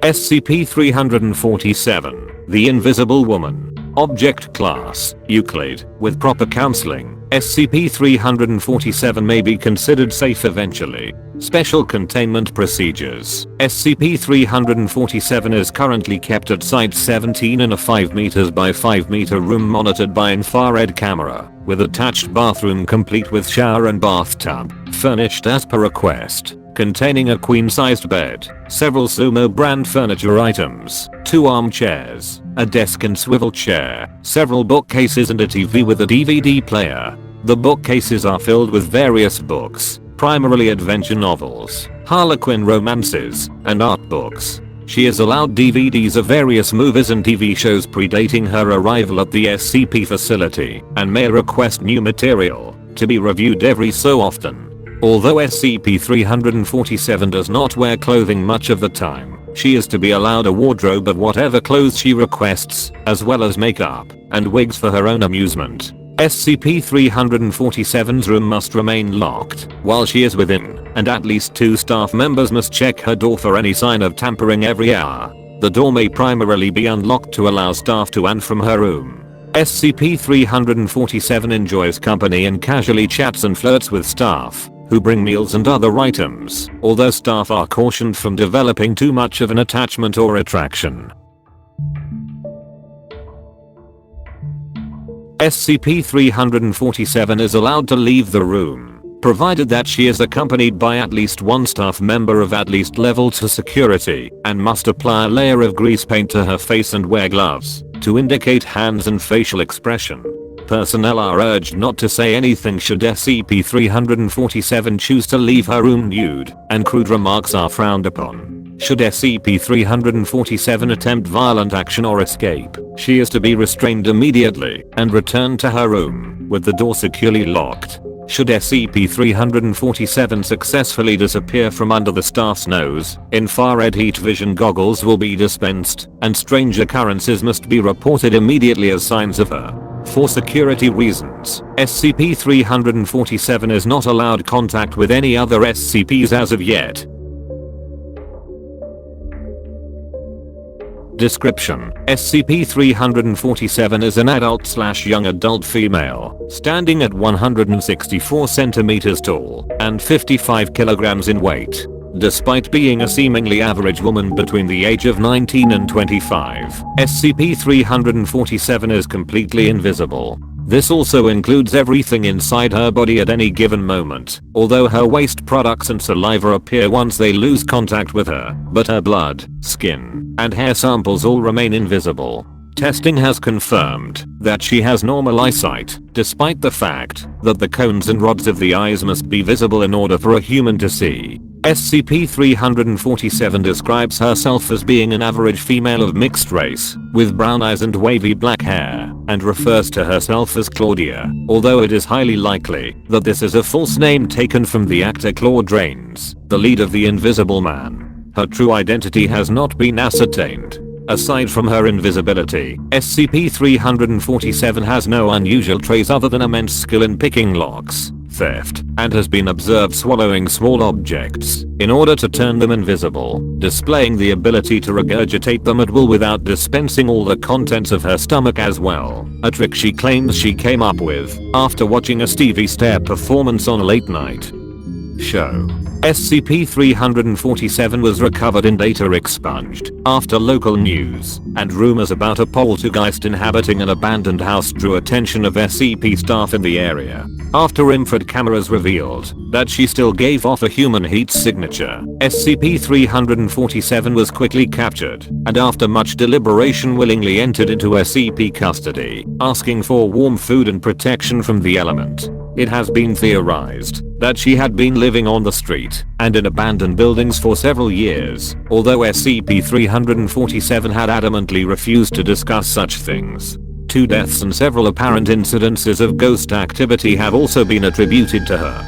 SCP-347, The Invisible Woman. Object Class, Euclid. With proper counseling, SCP-347 may be considered safe eventually. Special Containment Procedures. SCP-347 is currently kept at Site-17 in a 5 meters by 5 meter room monitored by infrared camera, with attached bathroom complete with shower and bathtub, furnished as per request, containing a queen-sized bed, several Sumo brand furniture items, 2 armchairs, a desk and swivel chair, several bookcases and a TV with a DVD player. The bookcases are filled with various books, primarily adventure novels, Harlequin romances, and art books. She is allowed DVDs of various movies and TV shows predating her arrival at the SCP facility, and may request new material to be reviewed every so often. Although SCP-347 does not wear clothing much of the time, she is to be allowed a wardrobe of whatever clothes she requests, as well as makeup and wigs for her own amusement. SCP-347's room must remain locked while she is within, and at least 2 staff members must check her door for any sign of tampering every hour. The door may primarily be unlocked to allow staff to and from her room. SCP-347 enjoys company and casually chats and flirts with staff who bring meals and other items, although staff are cautioned from developing too much of an attachment or attraction. SCP-347 is allowed to leave the room, provided that she is accompanied by at least 1 staff member of at least level 2 security, and must apply a layer of grease paint to her face and wear gloves to indicate hands and facial expression. Personnel are urged not to say anything should SCP-347 choose to leave her room nude, and crude remarks are frowned upon. Should SCP-347 attempt violent action or escape, she is to be restrained immediately and returned to her room with the door securely locked. Should SCP-347 successfully disappear from under the staff's nose, infrared heat vision goggles will be dispensed, and strange occurrences must be reported immediately as signs of her. For security reasons, SCP-347 is not allowed contact with any other SCPs as of yet. Description: SCP-347 is an adult/young adult female, standing at 164 centimeters tall and 55 kilograms in weight. Despite being a seemingly average woman between the age of 19 and 25, SCP-347 is completely invisible. This also includes everything inside her body at any given moment, although her waste products and saliva appear once they lose contact with her, but her blood, skin, and hair samples all remain invisible. Testing has confirmed that she has normal eyesight, despite the fact that the cones and rods of the eyes must be visible in order for a human to see. SCP-347 describes herself as being an average female of mixed race, with brown eyes and wavy black hair, and refers to herself as Claudia, although it is highly likely that this is a false name taken from the actor Claude Rains, the lead of The Invisible Man. Her true identity has not been ascertained. Aside from her invisibility, SCP-347 has no unusual traits other than immense skill in picking locks, theft, and has been observed swallowing small objects in order to turn them invisible, displaying the ability to regurgitate them at will without dispensing all the contents of her stomach as well, a trick she claims she came up with after watching a Stevie Stare performance on a late-night show. SCP-347 was recovered and data expunged after local news and rumors about a poltergeist inhabiting an abandoned house drew attention of SCP staff in the area. After infrared cameras revealed that she still gave off a human heat signature, SCP-347 was quickly captured and after much deliberation willingly entered into SCP custody, asking for warm food and protection from the element. It has been theorized that she had been living on the street and in abandoned buildings for several years, although SCP-347 had adamantly refused to discuss such things. 2 deaths and several apparent incidences of ghost activity have also been attributed to her.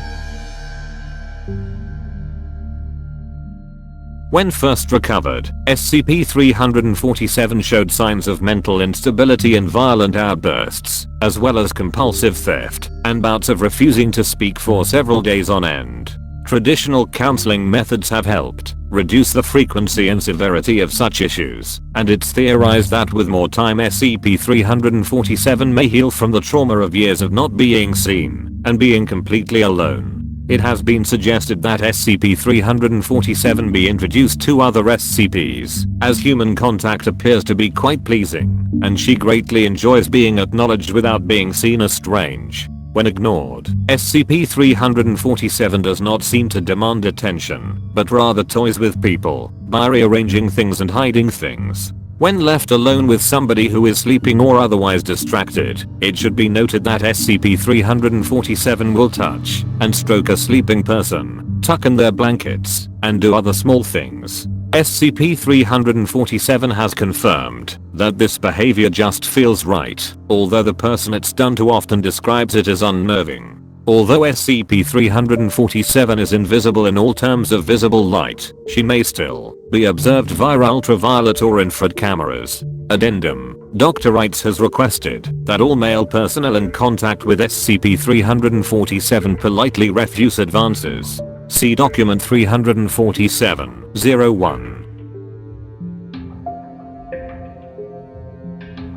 When first recovered, SCP-347 showed signs of mental instability and violent outbursts, as well as compulsive theft, and bouts of refusing to speak for several days on end. Traditional counseling methods have helped reduce the frequency and severity of such issues, and it's theorized that with more time SCP-347 may heal from the trauma of years of not being seen and being completely alone. It has been suggested that SCP-347 be introduced to other SCPs, as human contact appears to be quite pleasing, and she greatly enjoys being acknowledged without being seen as strange. When ignored, SCP-347 does not seem to demand attention, but rather toys with people by rearranging things and hiding things. When left alone with somebody who is sleeping or otherwise distracted, it should be noted that SCP-347 will touch and stroke a sleeping person, tuck in their blankets, and do other small things. SCP-347 has confirmed that this behavior just feels right, although the person it's done to often describes it as unnerving. Although SCP-347 is invisible in all terms of visible light, she may still be observed via ultraviolet or infrared cameras. Addendum: Dr. Wrights has requested that all male personnel in contact with SCP-347 politely refuse advances. See Document 347-01.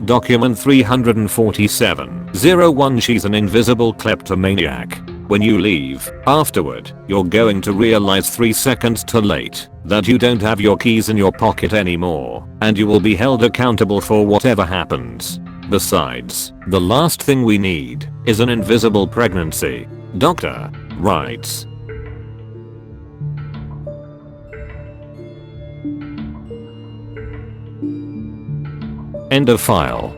Document 347-01. She's an invisible kleptomaniac. When you leave, afterward, you're going to realize 3 seconds too late that you don't have your keys in your pocket anymore, and you will be held accountable for whatever happens. Besides, the last thing we need is an invisible pregnancy. Dr. Wrights. End of file.